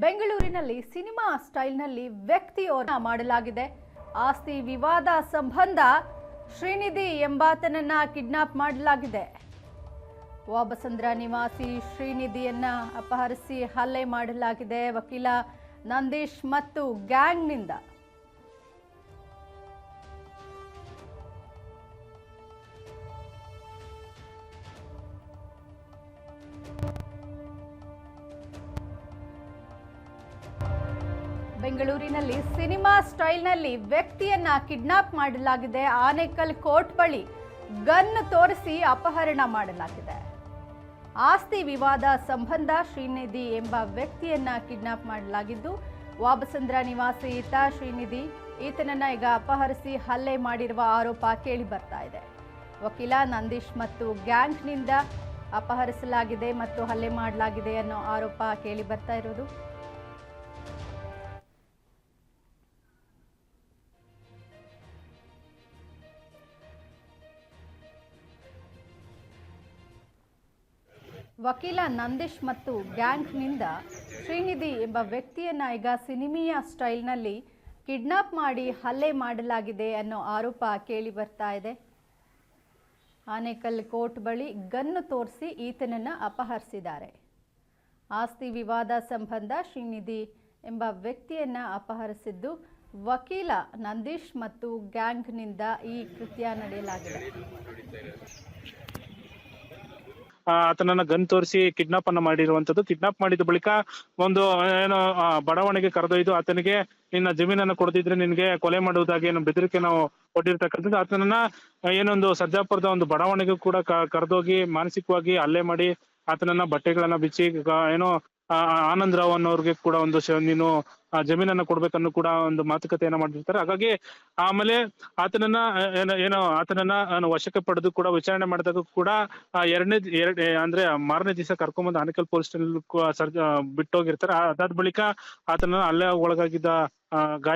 ಬೆಂಗಳೂರಿನಲ್ಲಿ ಸಿನಿಮಾ ಸ್ಟೈಲ್ನಲ್ಲಿ ವ್ಯಕ್ತಿಯೋರ್ನ ಮಾಡಲಾಗಿದೆ. ಆಸ್ತಿ ವಿವಾದ ಸಂಬಂಧ ಶ್ರೀನಿಧಿ ಎಂಬಾತನನ್ನ ಕಿಡ್ನಾಪ್ ಮಾಡಲಾಗಿದೆ. ವಾಬಸಂದ್ರ ನಿವಾಸಿ ಶ್ರೀನಿಧಿಯನ್ನ ಅಪಹರಿಸಿ ಹಲ್ಲೆ ಮಾಡಲಾಗಿದೆ. ವಕೀಲ ನಂದೀಶ್ ಮತ್ತು ಗ್ಯಾಂಗ್ನಿಂದ ಬೆಂಗಳೂರಿನಲ್ಲಿ ಸಿನಿಮಾ ಸ್ಟೈಲ್ನಲ್ಲಿ ವ್ಯಕ್ತಿಯನ್ನ ಕಿಡ್ನಾಪ್ ಮಾಡಲಾಗಿದೆ. ಆನೇಕಲ್ ಕೋರ್ಟ್ ಬಳಿ ಗನ್ ತೋರಿಸಿ ಅಪಹರಣ ಮಾಡಲಾಗಿದೆ. ಆಸ್ತಿ ವಿವಾದ ಸಂಬಂಧ ಶ್ರೀನಿಧಿ ಎಂಬ ವ್ಯಕ್ತಿಯನ್ನ ಕಿಡ್ನಾಪ್ ಮಾಡಲಾಗಿದ್ದು, ವಾಬಸಂದ್ರ ನಿವಾಸಿ ಈತ ಶ್ರೀನಿಧಿ. ಈತನನ್ನ ಈಗ ಅಪಹರಿಸಿ ಹಲ್ಲೆ ಮಾಡಿರುವ ಆರೋಪ ಕೇಳಿ ಬರ್ತಾ ಇದೆ. ವಕೀಲ ನಂದೀಶ್ ಮತ್ತು ಗ್ಯಾಂಗ್ನಿಂದ ಅಪಹರಿಸಲಾಗಿದೆ ಮತ್ತು ಹಲ್ಲೆ ಮಾಡಲಾಗಿದೆ ಅನ್ನೋ ಆರೋಪ ಕೇಳಿ ಬರ್ತಾ ಇರೋದು. ವಕೀಲ ನಂದೀಶ್ ಮತ್ತು ಗ್ಯಾಂಗ್ನಿಂದ ಶ್ರೀನಿಧಿ ಎಂಬ ವ್ಯಕ್ತಿಯನ್ನ ಈಗ ಸಿನಿಮೀಯ ಸ್ಟೈಲ್ನಲ್ಲಿ ಕಿಡ್ನಾಪ್ ಮಾಡಿ ಹಲ್ಲೆ ಮಾಡಲಾಗಿದೆ ಅನ್ನೋ ಆರೋಪ ಕೇಳಿ ಬರ್ತಾ ಇದೆ. ಆನೇಕಲ್ ಕೋರ್ಟ್ ಬಳಿ ಗನ್ನು ತೋರಿಸಿ ಈತನನ್ನ ಅಪಹರಿಸಿದ್ದಾರೆ. ಆಸ್ತಿ ವಿವಾದ ಸಂಬಂಧ ಶ್ರೀನಿಧಿ ಎಂಬ ವ್ಯಕ್ತಿಯನ್ನ ಅಪಹರಿಸಿದ್ದು, ವಕೀಲ ನಂದೀಶ್ ಮತ್ತು ಗ್ಯಾಂಗ್ನಿಂದ ಈ ಕೃತ್ಯ ನಡೆಯಲಾಗಿದೆ. ಆತನನ್ನ ಗನ್ ತೋರಿಸಿ ಕಿಡ್ನಾಪ್ ಅನ್ನ ಮಾಡಿರುವಂತದ್ದು. ಕಿಡ್ನಾಪ್ ಮಾಡಿದ ಬಳಿಕ ಒಂದು ಏನೋ ಬಡಾವಣೆಗೆ ಕರೆದೊಯ್ದು ಆತನಿಗೆ ನಿನ್ನ ಜಮೀನನ್ನ ಕೊಡದಿದ್ರೆ ನಿನ್ಗೆ ಕೊಲೆ ಮಾಡುವುದಾಗಿ ಏನೋ ಬೆದರಿಕೆ ನಾವು ಕೊಟ್ಟಿರ್ತಕ್ಕಂಥದ್ದು. ಆತನನ್ನ ಏನೊಂದು ಸರ್ಜಾಪುರದ ಒಂದು ಬಡಾವಣೆಗೂ ಕೂಡ ಕರೆದೋಗಿ ಮಾನಸಿಕವಾಗಿ ಹಲ್ಲೆ ಮಾಡಿ ಆತನನ್ನ ಬಟ್ಟೆಗಳನ್ನ ಬಿಚ್ಚಿ ಏನೋ ಆನಂದ್ ರಾವ್ ಅನ್ನೋರ್ಗೆ ಕೂಡ ಒಂದು ನೀನು ಜಮೀನನ್ನ ಕೊಡ್ಬೇಕನ್ನು ಕೂಡ ಒಂದು ಮಾತುಕತೆಯನ್ನ ಮಾಡಿರ್ತಾರೆ. ಹಾಗಾಗಿ ಆಮೇಲೆ ಆತನನ್ನ ವಶಕ್ಕೆ ಪಡೆದು ಕೂಡ ವಿಚಾರಣೆ ಮಾಡಿದಾಗ ಕೂಡ ಅಂದ್ರೆ ಮಾರನೇ ದಿವಸ ಕರ್ಕೊಂಡ್ಬಂದು ಆನೇಕಲ್ ಪೊಲೀಸ್ ಸ್ಟೇಷನ್ ಬಿಟ್ಟೋಗಿರ್ತಾರೆ. ಅದಾದ ಬಳಿಕ ಆತನನ್ನ ಅಲ್ಲೇ ಒಳಗಾಗಿದ್ದ ಗಾಯ